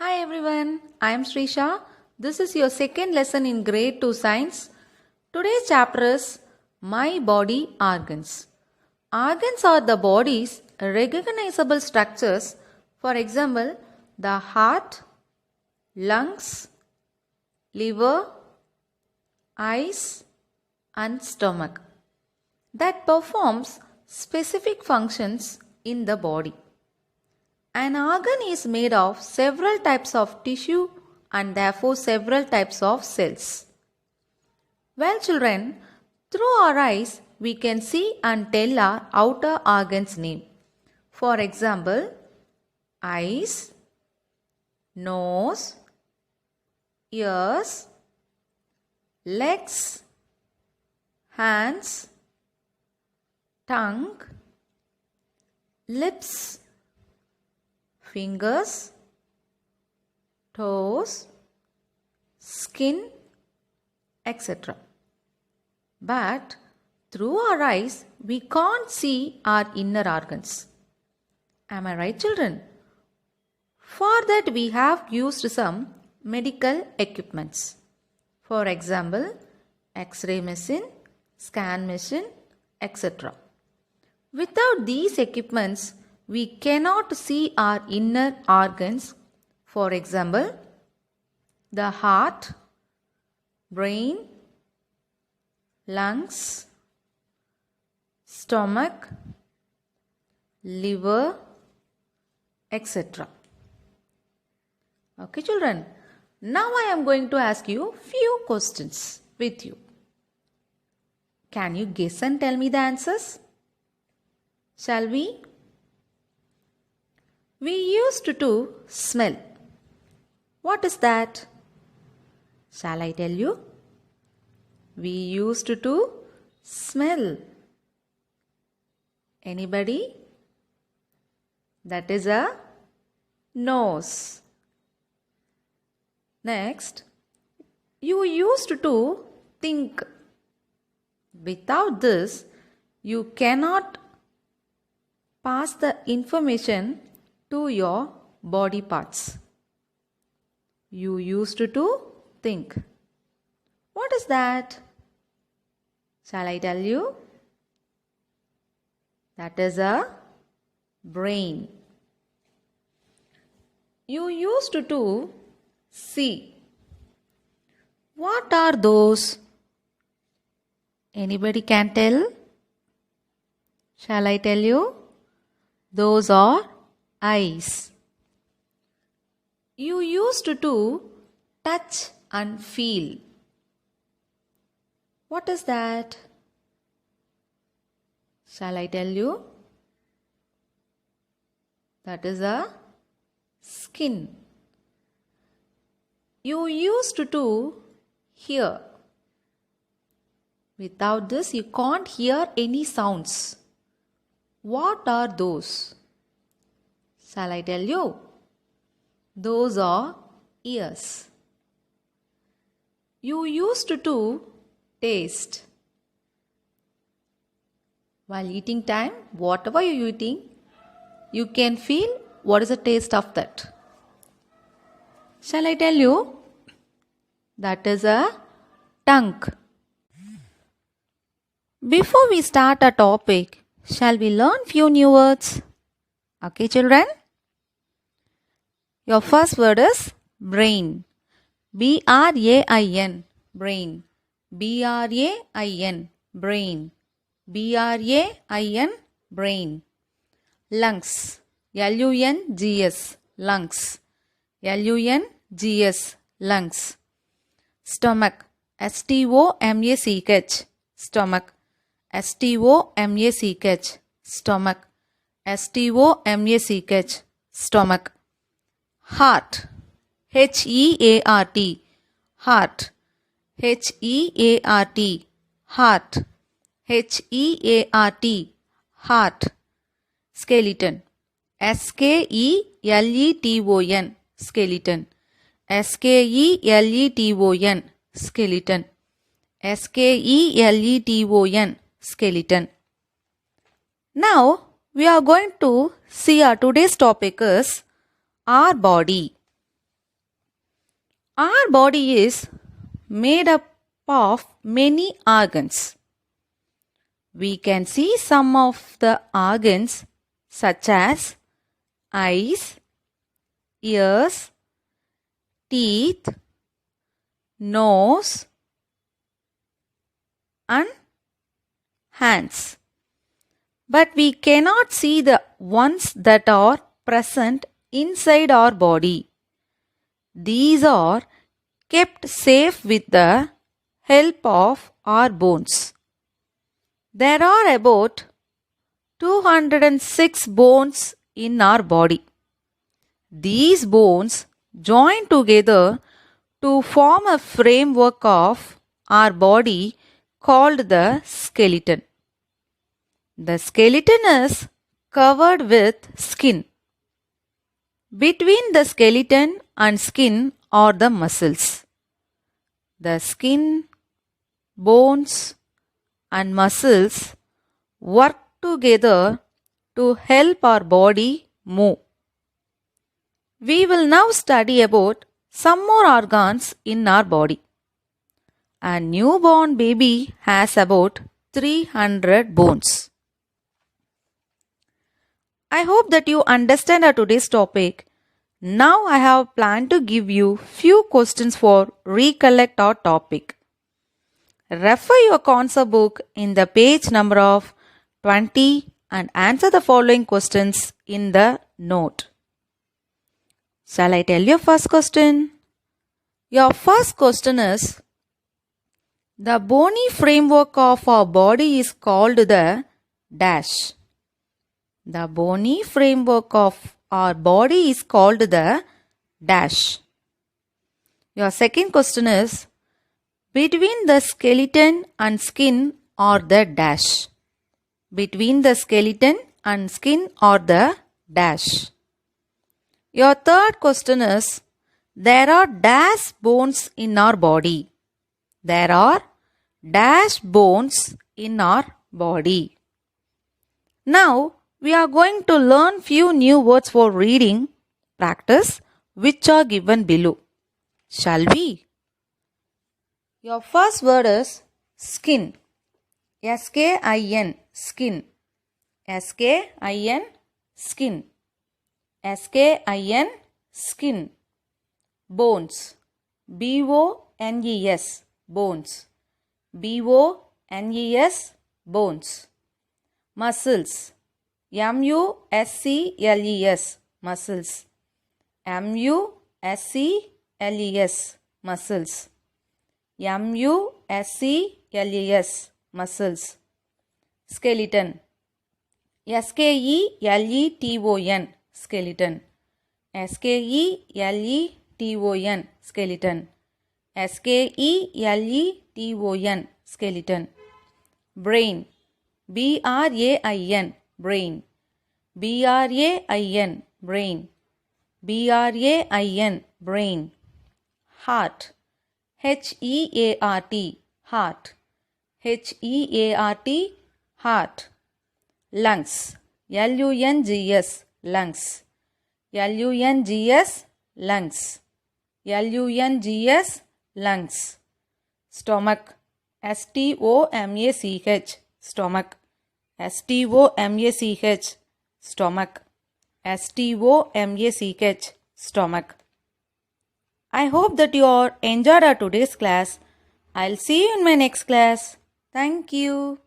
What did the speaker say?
Hi everyone, I am Srisha. This is your second lesson in grade 2 science. Today's chapter is My Body Organs. Organs are the body's recognizable structures. For example, the heart, lungs, liver, eyes and stomach that performs specific functions in the body. An organ is made of several types of tissue and therefore several types of cells. Well, children, through our eyes we can see and tell our outer organs' name. For example, eyes, nose, ears, legs, hands, tongue, lips, fingers, toes, skin, etc. But through our eyes, we can't see our inner organs. Am I right, children? For that, we have used some medical equipments. For example, X-ray machine, scan machine, etc. Without these equipments, we cannot see our inner organs. For example, the heart, brain, lungs, stomach, liver, etc. Okay, children. Now I am going to ask you few questions with you. Can you guess and tell me the answers? Shall we? We used to smell. What is that? Shall I tell you? We used to smell. Anybody? That is a nose. Next, you used to think. Without this, you cannot pass the information to your body parts. You used to think. What is that? Shall I tell you? That is a brain. You used to see. What are those? Anybody can tell? Shall I tell you? Those are eyes. You used to touch and feel. What is that? Shall I tell you? That is a skin. You used to hear. Without this, you can't hear any sounds. What are those? Shall I tell you? Those are ears. You used to taste. While eating time, whatever you're eating, you can feel what is the taste of that. Shall I tell you? That is a tongue. Before we start our topic, shall we learn few new words? Okay, children? Your first word is brain. B-R-A-I-N. Brain. B-R-A-I-N. Brain. B-R-A-I-N. Brain. Lungs. L-U-N-G-S. Lungs. L-U-N-G-S. Lungs. Stomach. S-T-O-M-A-C-H. Stomach. S-T-O-M-A-C-H. Stomach. S-T-O-M-A-C-H. Stomach. Heart. H-E-A-R-T. Heart. H-E-A-R-T. Heart. H-E-A-R-T. Heart. Skeleton. S-K-E-L-E-T-O-N. Skeleton. S-K-E-L-E-T-O-N. Skeleton. S-K-E-L-E-T-O-N. Skeleton. Now, we are going to see our today's topic is our body. Our body is made up of many organs. We can see some of the organs such as eyes, ears, teeth, nose, and hands. But we cannot see the ones that are present inside our body. These are kept safe with the help of our bones. There are about 206 bones in our body. These bones join together to form a framework of our body called the skeleton. The skeleton is covered with skin. Between the skeleton and skin are the muscles. The skin, bones, and muscles work together to help our body move. We will now study about some more organs in our body. A newborn baby has about 300 bones. I hope that you understand our today's topic. Now I have planned to give you few questions for recollect our topic. Refer your concept book in the page number of 20 and answer the following questions in the note. Shall I tell your first question? Your first question is, the bony framework of our body is called the dash. The bony framework of our body is called the dash. Your second question is, between the skeleton and skin are the dash. Between the skeleton and skin are the dash. Your third question is, there are dash bones in our body. There are dash bones in our body. Now, we are going to learn few new words for reading practice which are given below. Shall we? Your first word is skin. S-K-I-N, skin. S-K-I-N, skin. S-K-I-N, skin. Bones. B-O-N-E-S, bones. B-O-N-E-S, bones. Muscles. M-U-S-C-L-E-S, muscles. M-U-S-C-L-E-S, muscles. M-U-S-C-L-E-S, muscles. Skeleton. S-K-E-L-E-T-O-N, skeleton. S-K-E-L-E-T-O-N, skeleton. S-K-E-L-E-T-O-N, skeleton. Brain. B-R-A-I-N, brain. B-R-A-I-N, brain. B-R-A-I-N, brain. Heart. H-E-A-R-T, heart. H-E-A-R-T, heart. Lungs. L-U-N-G-S, lungs. L-U-N-G-S, lungs. L-U-N-G-S, lungs. Stomach. S-T-O-M-A-C-H, stomach. S-T-O-M-A-C-H, stomach. S-T-O-M-A-C-H, stomach. I hope that you all enjoyed our today's class. I'll see you in my next class. Thank you.